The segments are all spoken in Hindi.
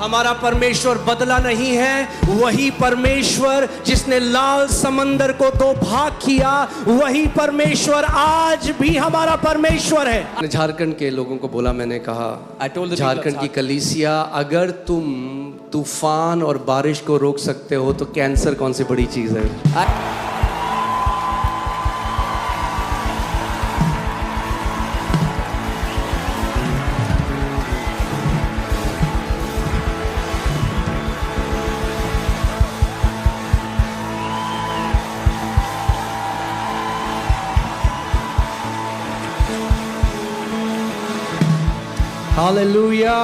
हमारा परमेश्वर बदला नहीं है, वही परमेश्वर जिसने लाल समंदर को दो भाग किया, वही परमेश्वर आज भी हमारा परमेश्वर है। झारखंड के लोगों को बोला, मैंने कहा झारखंड की कलीसिया, अगर तुम तूफान और बारिश को रोक सकते हो तो कैंसर कौन सी बड़ी चीज है। Hallelujah.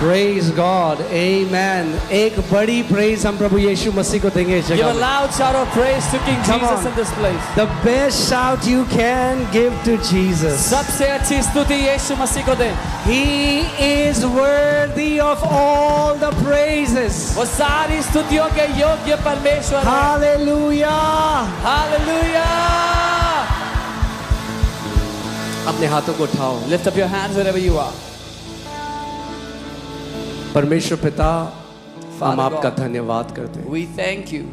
Praise God. Amen. एक बड़ी praise हम प्रभु यीशु मसीह को देंगे इस जगह Give a में। loud shout of praise to King Come Jesus on. in this place. The best shout you can give to Jesus. सबसे अच्छी स्तुति यीशु मसीह को दें। He is worthy of all the praises. वो सारी स्तुतियों के योग्य परमेश्वर है। Hallelujah. Hallelujah. अपने हाथों को उठाओ। Lift up your hands wherever you are. परमेश्वर पिता, हम Father आपका God, धन्यवाद करते हैं। We thank you.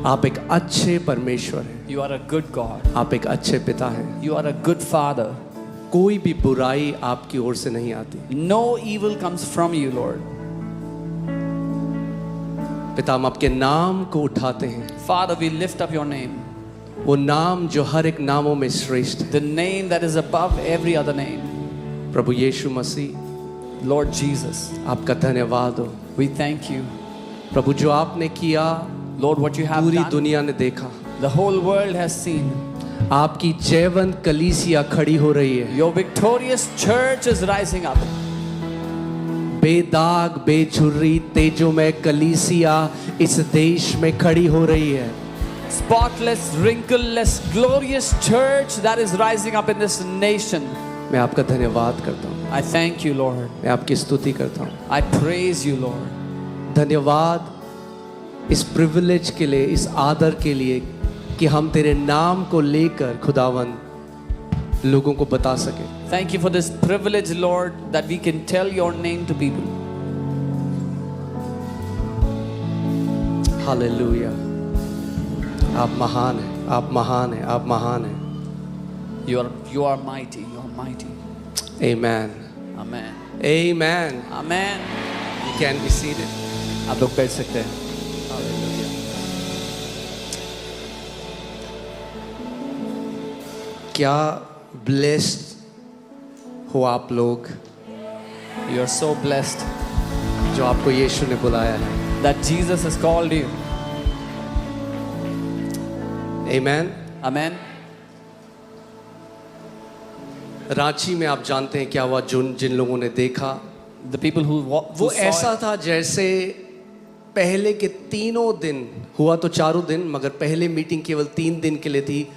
आप एक अच्छे परमेश्वर हैं। You are a good God. आप एक अच्छे पिता हैं। You are a good Father. कोई भी बुराई आपकी ओर से नहीं आती। No evil comes from you, Lord. पिता, हम आपके नाम को उठाते हैं, Father, we lift up your name. वो नाम जो हर एक नामों में श्रेष्ठ है। The name that is above every other name. Prabhu Yeshu Masih, Lord Jesus, आपका धन्यवाद हो। we thank you. प्रभु, जो आपने किया Lord, what you have पूरी done, दुनिया ने देखा। the whole world has seen. आपकी जयवंत कलीसिया खड़ी हो रही है, Your victorious church is rising up. बेदाग बेझुर्री तेजोमय कलीसिया इस देश में खड़ी हो रही है। Spotless, wrinkleless, glorious church that is rising up in this nation. मैं आपका धन्यवाद करता हूँ, I thank you, Lord. मैं आपकी स्तुति करता हूँ। I praise you, Lord. धन्यवाद इस प्रिविलेज के लिए, इस आदर के लिए कि हम तेरे नाम को लेकर खुदावन लोगों को बता सके। Thank you for this privilege, Lord, that we can tell your name to people. Hallelujah. आप महान हैं, आप महान हैं, आप महान हैं। You are mighty. You are mighty. Amen. Amen. Amen. Amen. You can be seated. आप लोग बैठ सकते हैं। हालेलुया। क्या ब्लेस्ड हो आप लोग You are so blessed जो आपको यीशु ने बुलाया है। that Jesus has called you. Amen. Amen. Ranchi में आप जानते हैं क्या हुआ, जिन लोगों ने देखा, The people who वो saw ऐसा it, था जैसे पहले के तीनों दिन, हुआ तो चारों दिन मगर पहले मीटिंग केवल 3 दिन के लिए थी,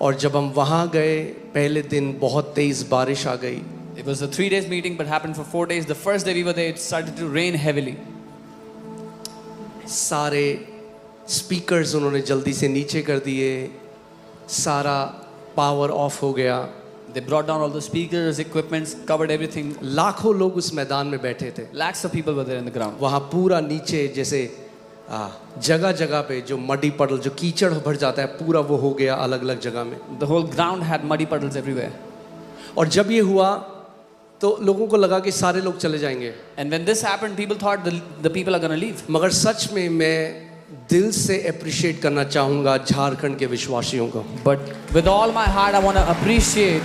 और जब हम वहाँ गए पहले दिन बहुत तेज बारिश आ गई। it was a 3 days meeting but happened for 4 days. The first day we were there, it started to rain heavily. सारे स्पीकर्स उन्होंने जल्दी से नीचे कर दिए, सारा पावर ऑफ हो गया। They brought down all the speakers, equipments, covered everything. लाखों लोग उस मैदान में बैठे थे। Lakhs of people were there in the ground. वहाँ पूरा नीचे जैसे जगह जगह पे जो मडी पडल, जो कीचड़ भर जाता है, पूरा वो हो गया अलग अलग जगह में। The whole ground had muddy puddles everywhere. और जब ये हुआ तो लोगों को लगा कि सारे लोग चले जाएंगे, And when this happened, people thought the people are going to leave. मगर सच में मैं दिल से अप्रिशिएट करना चाहूँगा झारखंड के विश्वासियों को। But with all my heart, I want to appreciate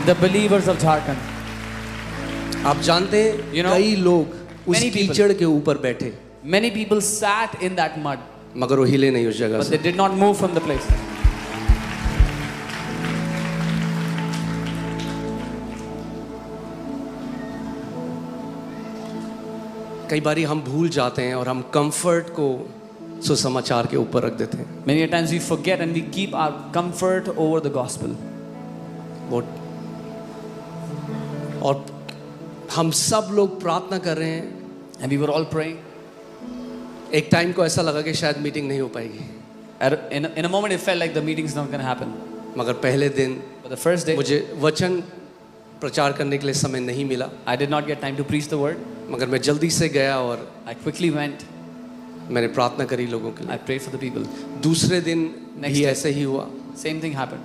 the believers of Jharkhand. आप जानते हैं You know, कई लोग उस many people- कीचड़ के ऊपर बैठे Many people sat in that mud, मगर वो हिले नहीं उस जगह but से। they did not move from the place. कई बारी हम भूल जाते हैं और हम कंफर्ट को सुसमाचार के ऊपर रख देते हैं। Many a times we forget and we keep our comfort over the gospel. वो और हम सब लोग प्रार्थना कर रहे हैं, And we were all praying. एक टाइम को ऐसा लगा कि शायद मीटिंग नहीं हो पाएगी, In a moment, it felt like the meeting's not going to happen. मगर पहले दिन But the first day, मुझे वचन प्रचार करने के लिए समय नहीं मिला, I did not get time to preach the word. मगर मैं जल्दी से गया और I quickly went. मैंने प्रार्थना करी लोगों के I लिए। prayed for the people. दूसरे दिन Next भी day. ऐसा ही हुआ, Same thing happened.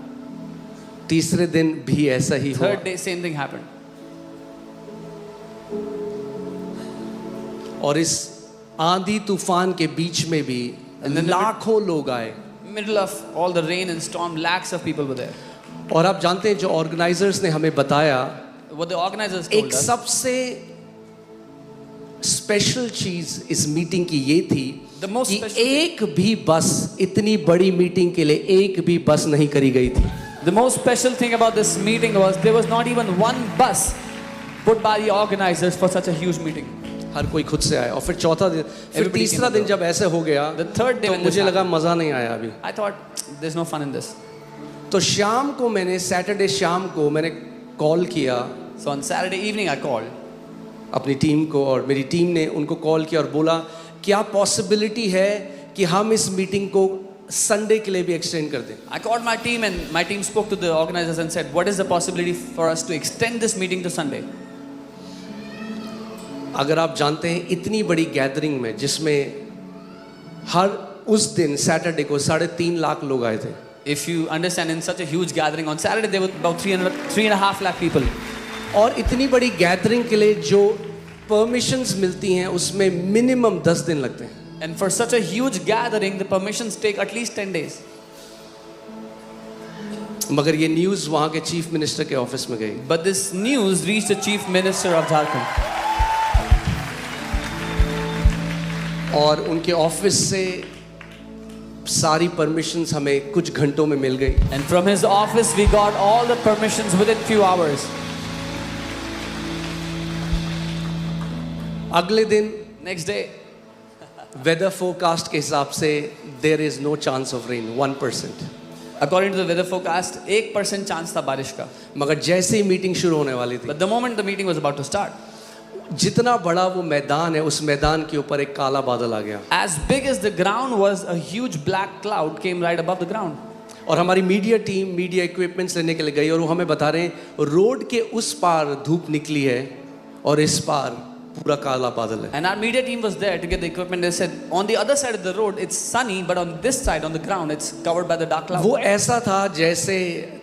तीसरे दिन भी ऐसा ही हुआ, Third day, same thing happened. और इस आंधी तूफान के बीच में भी And then the- लाखों लोग आए। Middle of all the rain and storm, lakhs of people were there. और आप जानते हैं जो ऑर्गेनाइजर्स ने हमें बताया, What the organizers told एक us, सबसे स्पेशल चीज इस मीटिंग की ये थी The most कि special एक भी बस, इतनी बड़ी मीटिंग के लिए एक भी बस नहीं करी गई थी। the most special thing about this meeting was there was not even one bus put by the organizers for such a huge meeting. हर कोई खुद से आया। और फिर चौथा दिन, फिर Everybody तीसरा came दिन along. जब ऐसे हो गया The third day तो when this मुझे लगा happened, मजा नहीं आया अभी। I thought there's no fun in this. तो शाम को मैंने, सैटरडे शाम को मैंने कॉल किया So on Saturday evening I called अपनी टीम को, और मेरी टीम ने उनको कॉल किया और बोला क्या पॉसिबिलिटी है कि हम इस मीटिंग को संडे के लिए भी एक्सटेंड कर दें। I called my team and my team spoke to the organizers and said, what is the possibility for us to extend this meeting to Sunday? अगर आप जानते हैं इतनी बड़ी गैदरिंग में जिसमें हर उस दिन सैटरडे को 3.5 लाख लोग आए थे, If you understand, in such a huge gathering on Saturday there were about 3.5 lakh people. और इतनी बड़ी गैदरिंग के लिए जो परमिशंस मिलती हैं उसमें मिनिमम 10 दिन लगते हैं। And for such a huge gathering the permissions take at least 10 days. मगर ये न्यूज़ वहाँ के चीफ मिनिस्टर के ऑफिस में गई, But this news reached the chief minister of Jharkhand. और उनके ऑफिस से सारी परमिशंस हमें कुछ घंटों में मिल गई। And from his office we got all the permissions within few hours. अगले दिन Next day, वेदर फोरकास्ट के हिसाब से there is no chance of rain, 1%। according to the weather forecast, 1% chance था बारिश का. मगर जैसे ही मीटिंग शुरू होने वाली थी, But the moment the meeting was about to start, जितना बड़ा वो मैदान है उस मैदान के ऊपर एक काला बादल आ गया। as big as the ground was, a huge black cloud came right above the ground. और हमारी मीडिया टीम मीडिया इक्विपमेंट्स लेने के लिए गई और वो हमें बता रहे हैं रोड के उस पार धूप निकली है और इस पार पूरा काला बादल है। And our media team was there to get the equipment. They said, on the other side of the road, it's sunny, but on this side, on the ground, it's covered by the dark cloud. वो ऐसा था जैसे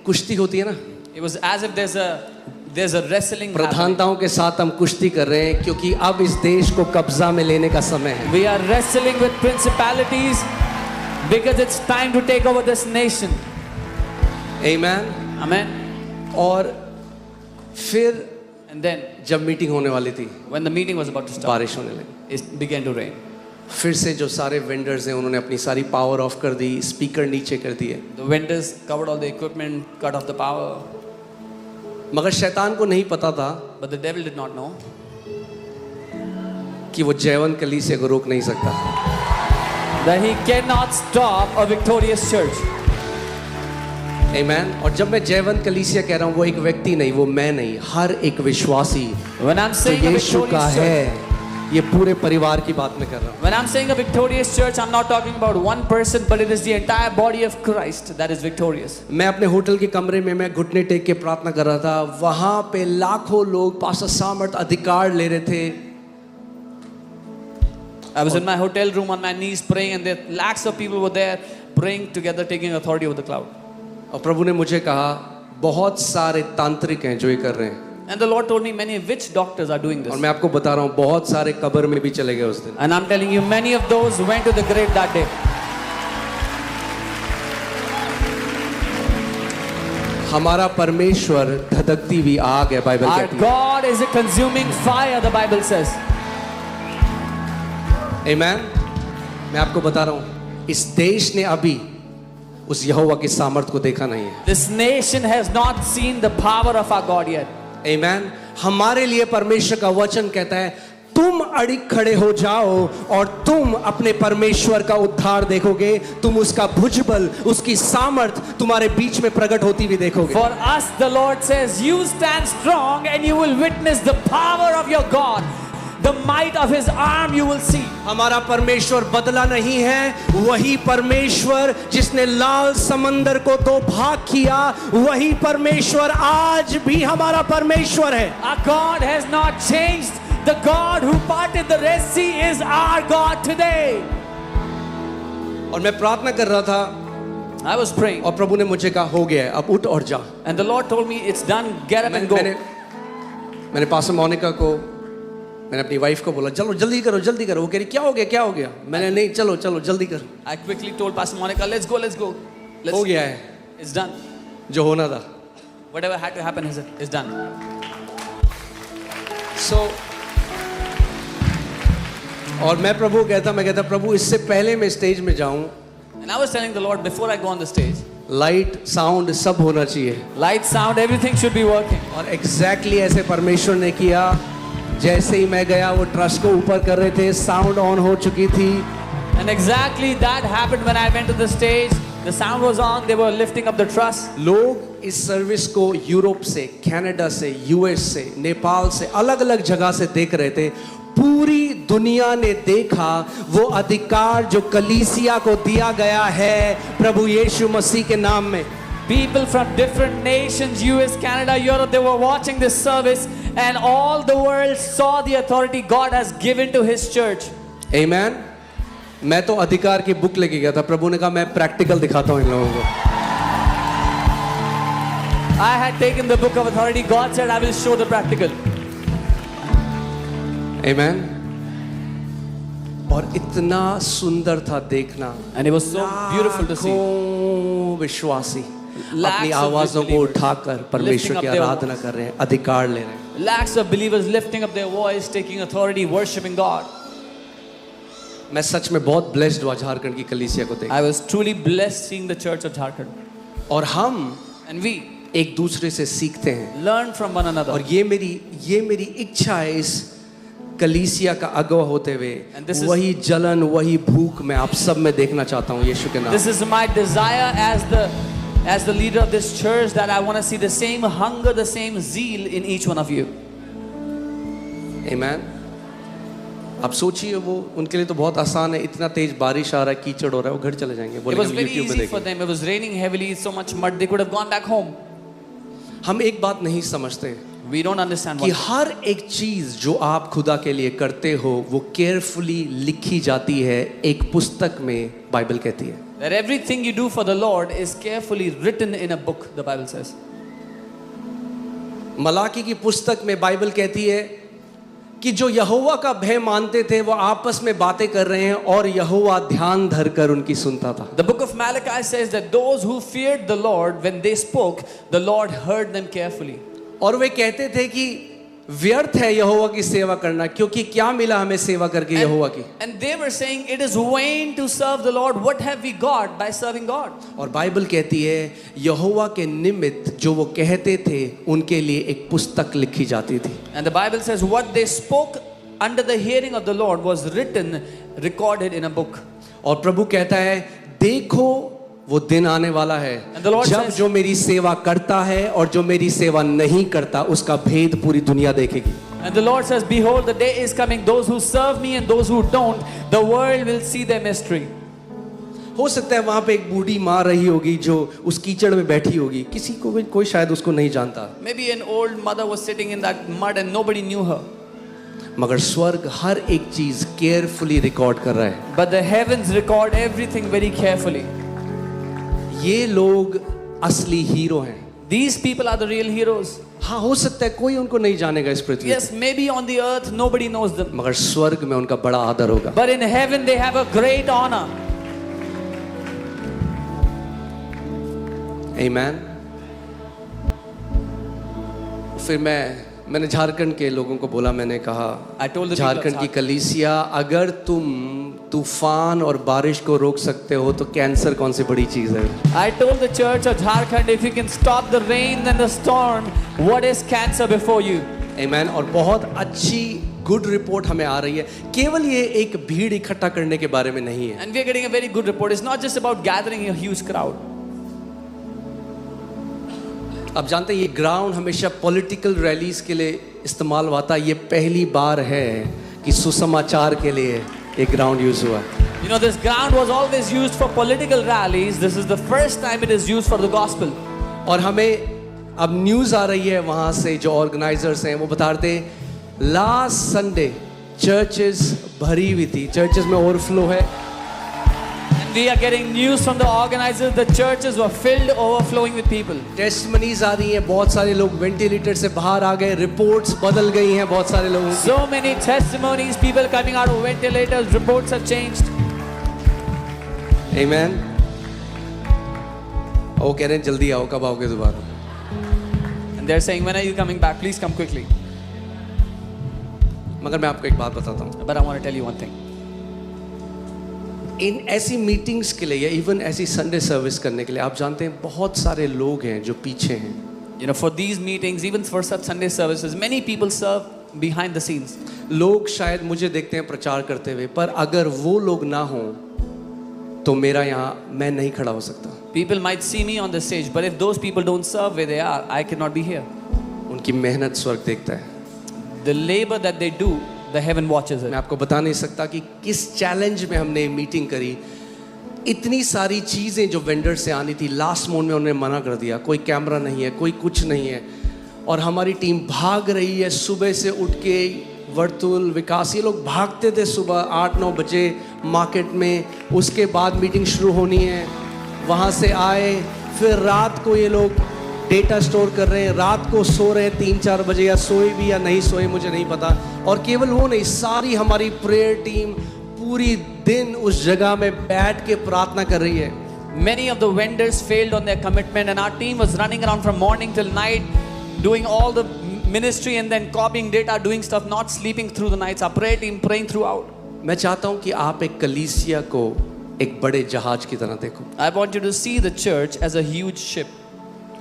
कुश्ती होती है ना, It was as if there's a wrestling happening. प्रधानताओं के साथ हम कुश्ती कर रहे हैं क्योंकि अब इस देश को कब्जा में लेने का समय है। We are wrestling with principalities because it's time to take over this nation. Amen. Amen. और फिर And then, जब मीटिंग होने वाली थी, when the meeting was about to start, बारिश होने लगी। it began to rain. फिर से जो सारे वेंडर्स हैं उन्होंने अपनी सारी पावर ऑफ कर दी, स्पीकर नीचे कर दिए। The vendors covered all the equipment, cut off the power. मगर शैतान को नहीं पता था But the devil did not know कि वो जयवंत कलीसिया को रोक नहीं सकता। that he cannot stop a victorious church. आमेन। और जब मैं जयवंत कलीसिया कह रहा हूँ, वो एक व्यक्ति नहीं, वो मैं नहीं, हर एक विश्वासी When I'm जो saying a यीशु का victorious church, है, ये पूरे परिवार की बात मैं कर रहा हूँ। when I'm saying a victorious church, I'm not talking about one person, but it is the entire body of Christ that is victorious. मैं अपने होटल के कमरे में मैं घुटने टेक के प्रार्थना कर रहा था, वहां पे लाखों लोग पास्टर सामर्थ अधिकार ले रहे थे। I was in my hotel room on my knees praying, and there lakhs of people were there praying together, taking authority over the cloud. और प्रभु ने मुझे कहा बहुत सारे तांत्रिक हैं जो ये कर रहे हैं, And the Lord told me many witch doctors are doing this. और मैं आपको बता रहा हूँ बहुत सारे कब्र में भी चले गए उस दिन। And I'm telling you, many of those went to the grave that day. हमारा परमेश्वर धधकती हुई आग है, बाइबल Our कहती है। God is a consuming fire, the Bible says. आमेन। मैं आपको बता रहा हूँ, इस देश ने अभी उस यहोवा की सामर्थ को देखा नहीं है। This nation has not seen the power of our God yet. आमेन। हमारे लिए परमेश्वर का वचन कहता है तुम अड़िग खड़े हो जाओ और तुम अपने परमेश्वर का उद्धार देखोगे, तुम उसका भुजबल, उसकी सामर्थ तुम्हारे बीच में प्रकट होती हुई देखोगे। For us, the Lord says, you stand strong and you will witness the power of your God. the might of His arm you will see. हमारा परमेश्वर बदला नहीं है, वही परमेश्वर जिसने लाल समंदर को दो भाग किया, वही परमेश्वर आज भी हमारा परमेश्वर है। Our God has not changed. The God who parted the Red Sea is our God today. और मैं प्रार्थना कर रहा था I was praying, और प्रभु ने मुझे कहा हो गया है, अब उठ और जा। and the Lord told me, it's done, get up and go. मैंने पास्टर मोनिका को, मैंने अपनी वाइफ को बोला चलो जल्दी करो जल्दी करो। वो कह रही क्या हो गया? मैंने नहीं, चलो चलो जल्दी करो। I quickly told Pastor Monica, let's go. हो गया है, It's done. जो होना था। Whatever had to happen is done. So, और मैं प्रभु कहता प्रभु इससे पहले मैं स्टेज में जाऊं, And I was telling the Lord, before I go on the stage, light sound सब होना चाहिए। light, sound, everything should be working. और एग्जैक्टली ऐसे परमेश्वर ने किया। जैसे ही मैं गया वो ट्रस्ट को ऊपर कर रहे थे, साउंड ऑन हो चुकी थी। And exactly that happened when I went to the stage. The sound was on, they were lifting up the truss. लोग इस सर्विस को यूरोप से, कनाडा से, यूएस से, नेपाल से, अलग अलग जगह से देख रहे थे। पूरी दुनिया ने देखा वो अधिकार जो कलीसिया को दिया गया है प्रभु यीशु मसीह के नाम में। People from different nations, US, Canada, Europe, they were watching this service, and all the world saw the authority God has given to His church. Amen. मैं तो अधिकार की बुक लेके गया था, प्रभु ने कहा मैं प्रैक्टिकल दिखाता हूँ इन लोगों को। I had taken the book of authority. God said, I will show the practical. Amen. और इतना सुंदर था देखना। And it was so beautiful to see. लाखों विश्वासी अपनी Lakhs of आवाजों को believers उठाकर परमेश्वर lifting की up their आराधना कर रहे हैं, अधिकार ले रहे हैं। Lakhs of believers lifting up their voice, taking authority, worshiping God. मैं सच में बहुत ब्लेस्ड हुआ झारखंड की कलीसिया को देख। I was truly blessed seeing the church of Jharkhand. और हम And we एक दूसरे से सीखते हैं। learn from one another. और ये मेरी इच्छा है इस कलीसिया का अगुवा होते हुए, And this is- वही जलन वही भूख मैं आप सब में देखना चाहता हूँ यीशु के नाम। This is my desire as the leader of this church, that I want to see the same hunger, the same zeal in each one of you. Amen. आप सोचिए वो उनके लिए तो बहुत आसान है, इतना तेज बारिश आ रहा है, कीचड़ हो रहा है, वो घर चले जाएंगे, It बोलेंगे was हम very YouTube में easy for देखेंगे। them. It was raining heavily, so much mud, they could have gone back home. हम एक बात नहीं समझते We don't understand कि what. हर एक चीज जो आप खुदा के लिए करते हो वो केयरफुली लिखी जाती है, एक पुस्तक में बाइबल कहती है। That everything you do for the Lord is carefully written in a book, the Bible says. Malachi की पुस्तक में बाइबल कहती है कि जो यहोवा का भय मानते थे वो आपस में बातें कर रहे हैं और यहोवा ध्यान धरकर उनकी सुनता था। The book of Malachi says that those who feared the Lord, when they spoke, the Lord heard them carefully. और वे कहते थे कि व्यर्थ है यहोवा की सेवा करना, क्योंकि क्या मिला हमें सेवा करके यहोवा की। And they were saying, it is vain to serve the Lord. What have we got by serving God? और बाइबल कहती है यहोवा के निमित्त जो वो कहते थे उनके लिए एक पुस्तक लिखी जाती थी। And the Bible says what they spoke under the hearing of the Lord was written, recorded in a book. और प्रभु कहता है देखो वो दिन आने वाला है And the Lord जब says- जो मेरी सेवा करता है और जो मेरी सेवा नहीं करता उसका भेद पूरी दुनिया देखेगी। And the Lord says, behold, the day is coming, those who serve me and those who don't, the world will see their mystery. हो सकता है वहां पे एक बूढ़ी माँ रही होगी जो उस कीचड़ में बैठी होगी, किसी को भी कोई शायद उसको नहीं जानता, Maybe an old mother was sitting in that mud and nobody knew her. मगर स्वर्ग हर एक चीज केयरफुली रिकॉर्ड कर रहा है। But the heavens record everything very carefully. ये लोग असली हीरो हैं। These people are the real heroes. हाँ हो सकता है कोई उनको नहीं जानेगा इस पृथ्वी Yes, maybe on the earth nobody knows them. मगर स्वर्ग में उनका बड़ा आदर होगा। But in heaven they have a great honor. Amen. फिर मैंने झारखंड के लोगों को बोला, मैंने कहा I told the people of Jharkhand की कलीसिया अगर तुम तूफान और बारिश को रोक सकते हो तो कैंसर कौन सी बड़ी चीज है। I told the church of Jharkhand, if you can stop the rain and the storm, what is cancer before you? Amen. और बहुत अच्छी गुड रिपोर्ट हमें आ रही है, केवल ये एक भीड़ इकट्ठा करने के बारे में नहीं है। And we are getting a very good report. It's not just about gathering a huge crowd. आप जानते हैं ये ग्राउंड हमेशा पॉलिटिकल रैलीज के लिए इस्तेमाल होता है, ये पहली बार है कि सुसमाचार के लिए एक ग्राउंड यूज हुआ। You know, this ground was always used for political rallies. This is the first time it is used for the gospel. और हमें अब न्यूज़ आ रही है वहाँ से, जो ऑर्गेनाइजर्स हैं वो बता रहे थे लास्ट संडे चर्चेस भरी हुई थी, चर्चेस में ओवरफ्लो है। And we are getting news from the organizers. The churches were filled, overflowing with people. Testimonies आ रही हैं, बहुत सारे लोग वेंटिलेटर से बाहर आ गए, रिपोर्ट्स बदल गई हैं बहुत सारे लोगों की। So many testimonies, people coming out of ventilators, reports have changed. Amen. वो कह रहे हैं जल्दी आओ, कब आओगे दोबारा? And they're saying, when are you coming back? Please come quickly. मगर मैं आपको एक बात बताता हूँ, But I want to tell you one thing. इन ऐसी मीटिंग्स के लिए या इवन ऐसी संडे सर्विस करने के लिए आप जानते हैं बहुत सारे लोग हैं जो पीछे हैं। You know, for these meetings, even for such Sunday services, many people serve behind the scenes. लोग शायद मुझे देखते हैं प्रचार करते हुए, पर अगर वो लोग ना हों तो मेरा यहाँ मैं नहीं खड़ा हो सकता। People might see me on the stage, but if those people don't serve where they are, I cannot be here. उनकी मेहनत स्वर्ग देखता है। The labor that they do, the heaven watches मैं it. आपको बता नहीं सकता कि किस चैलेंज में हमने मीटिंग करी। इतनी सारी चीज़ें जो वेंडर से आनी थी, लास्ट मोमेंट में उन्होंने मना कर दिया, कोई कैमरा नहीं है, कोई कुछ नहीं है, और हमारी टीम भाग रही है। सुबह से उठ के वर्तुल विकास ये लोग भागते थे सुबह 8-9 बजे मार्केट में, उसके बाद मीटिंग शुरू होनी है, वहाँ से आए, फिर रात को ये लोग डेटा स्टोर कर रहे हैं, रात को सो रहे हैं 3-4 बजे, या सोए भी या नहीं सोए मुझे नहीं पता। और केवल वो नहीं, सारी हमारी प्रेयर टीम पूरी दिन उस जगह में बैठ के प्रार्थना कर रही है। Many of the vendors failed on their commitment, and our team was running around from morning till night, doing all the ministry and then copying data, doing stuff, not sleeping through the nights. Our prayer team praying throughout. मैं चाहता हूँ कि आप एक कलीसिया को एक बड़े जहाज की तरह देखो। I want you to see the church as a huge ship.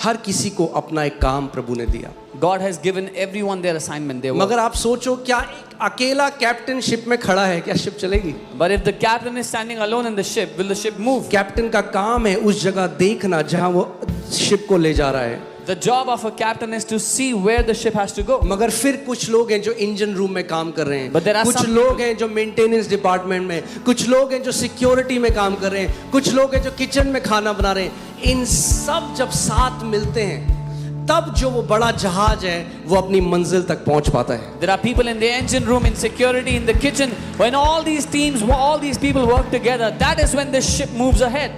हर किसी को अपना एक काम प्रभु ने दिया, God has given everyone their assignment, their work. मगर आप सोचो क्या एक अकेला कैप्टन शिप में खड़ा है, क्या शिप चलेगी? But if the captain is standing alone in the ship, will the ship move? Captain का काम है उस जगह देखना जहां वो शिप को ले जा रहा है। The job of a captain is to see where the ship has to go. मगर फिर कुछ लोग हैं जो इंजन रूम में काम कर रहे हैं, But there are कुछ some लोग हैं जो मेंटेनेंस डिपार्टमेंट में, कुछ लोग हैं जो सिक्योरिटी में काम कर रहे हैं, कुछ लोग हैं जो किचन में खाना बना रहे हैं। इन सब जब साथ मिलते हैं तब जो वो बड़ा जहाज है वो अपनी मंजिल तक पहुंच पाता है। There are people in the engine room, in security, in the kitchen. When all these teams, all these people work together, that is when the ship moves ahead.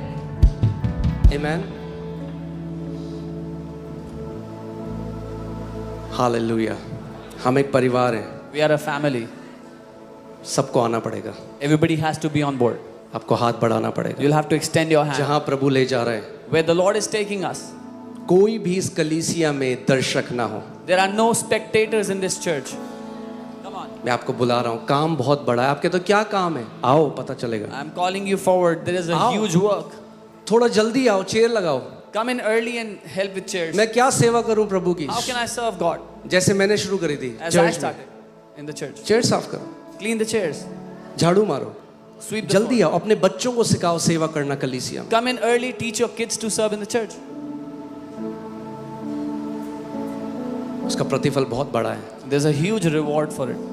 Amen. Hallelujah. हम एक परिवार हैं, We are a family. सबको आना पड़ेगा, Everybody has to be on board. आपको हाथ बढ़ाना पड़ेगा। You'll have to extend your hand. जहां प्रभु ले जा रहे हैं, Where the Lord is taking us. कोई भी इस कलीसिया में दर्शक ना हो। There are no spectators in this church. Come on. मैं आपको बुला रहा हूँ, काम बहुत बड़ा है। आपके तो क्या काम है? आओ पता चलेगा। I'm calling you forward. There is a How? huge work. थोड़ा जल्दी आओ, चेयर लगाओ। Come in early and help with chairs. मैं क्या सेवा करूं प्रभु की? How can I serve God? जैसे मैंने शुरू करी थी As I चर्च में। started in the church. Chair साफ करो, Clean the chairs. झाड़ू मारो, Sweep the जल्दी floor. आओ, अपने बच्चों को सिखाओ सेवा करना कलीसिया में। Come in early. Teach your kids to serve in the church. उसका प्रतिफल बहुत बड़ा है। There's a huge reward for it.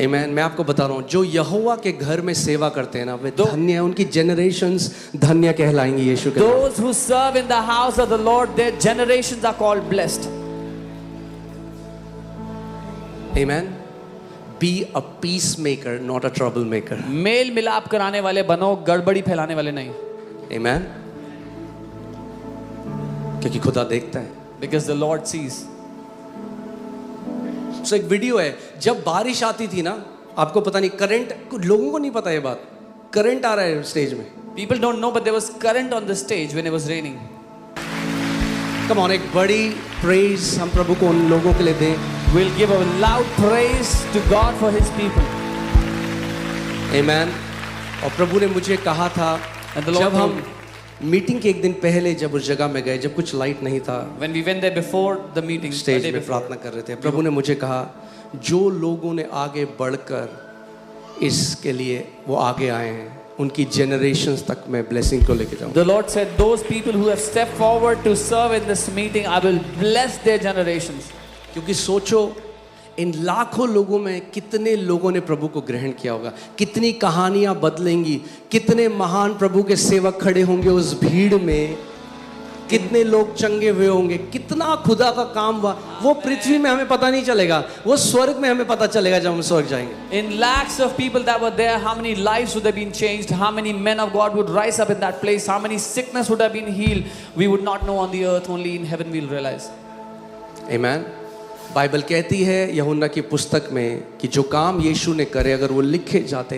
आमीन। मैं आपको बता रहा हूँ, जो यहोवा के घर में सेवा करते हैं ना, वे धन्य हैं, उनकी जनरेशंस धन्य कहलाएंगी यीशु के नाम। Those who serve in the house of the Lord, their generations are called blessed. आमीन। Be a peacemaker, not a troublemaker. मेल मिलाप कराने वाले बनो, गड़बड़ी फैलाने वाले नहीं. आमीन। क्योंकि खुदा देखता है। Because the Lord sees. तो एक वीडियो है, जब बारिश आती थी ना, आपको पता नहीं, करंट, लोगों को नहीं पता ये बात, करंट आ रहा है स्टेज में। People don't know, but there was current on the stage when it was raining. Come on, एक बड़ी प्रेज हम प्रभु को उन लोगों के लिए दें। We'll give a loud praise to God for His people. आमीन। और प्रभु ने मुझे कहा था, And the Lord जब हम told मीटिंग के एक दिन पहले जब उस जगह में गए, जब कुछ लाइट नहीं था, when we went there before the meeting, the stage day में before, प्रार्थना कर रहे थे, प्रभु ने मुझे कहा, जो लोगों ने आगे बढ़कर इसके लिए वो आगे आए हैं, उनकी जनरेशंस तक मैं ब्लेसिंग को लेके जाऊँ। the Lord said, those people who have stepped forward to serve in this meeting, I will bless their generations. क्योंकि सोचो, इन लाखों लोगों में कितने लोगों ने प्रभु को ग्रहण किया होगा, कितनी कहानियां बदलेंगी, कितने महान प्रभु के सेवक खड़े होंगे उस भीड़ में, कितने लोग चंगे हुए होंगे, कितना खुदा का काम हुआ, वो पृथ्वी में हमें पता नहीं चलेगा, वो स्वर्ग में हमें पता चलेगा जब हम स्वर्ग जाएंगे। In lakhs of people that were there, how many lives would have been changed? How many men of God would rise up in that place? How many sickness would have been healed? We would not know on the earth, only in heaven we'll realize. आमीन। बाइबल कहती है यूहन्ना की पुस्तक में कि जो काम यीशु ने करे अगर वो लिखे जाते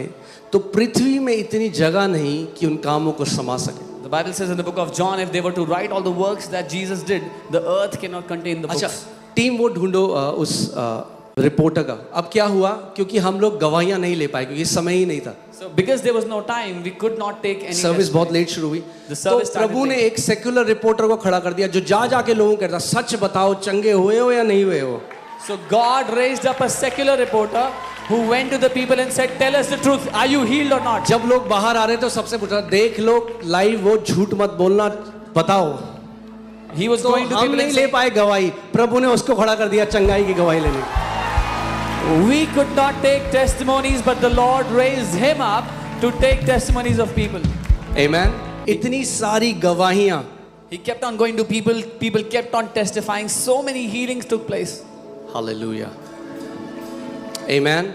तो पृथ्वी में इतनी जगह नहीं कि उन कामों को समा सके। The Bible says in the book of John, if they were to write all the works that Jesus did, the earth cannot contain the अच्छा, books. टीम वो ढूंढो उस रिपोर्टर का। अब क्या हुआ, क्योंकि हम लोग गवाहियां नहीं ले पाए क्योंकि समय ही नहीं था, So because there was no time, we could not take any service बहुत testimony. लेट शुरू हुई। The तो service started प्रभु ने late. एक सेक्युलर रिपोर्टर को खड़ा कर दिया जो जा जाके लोगों को कहता सच बताओ चंगे हुए हो या नहीं हुए हो। So God raised up a secular reporter who went to the people and said, tell us the truth, are you healed or not? जब लोग बाहर आ रहे तो सबसे पूछा देख लो लाइव, वो झूठ मत बोलना, बताओ। He was तो going to हम people नहीं and ले saying, पाए गवाही, प्रभु ने उसको खड़ा कर दिया चंगाई की गवाही लेने। we could not take testimonies, but the Lord raised him up to take testimonies of people. आमीन। इतनी सारी गवाहियां, He kept on going to people, people kept on testifying, so many healings took place. Hallelujah, आमीन।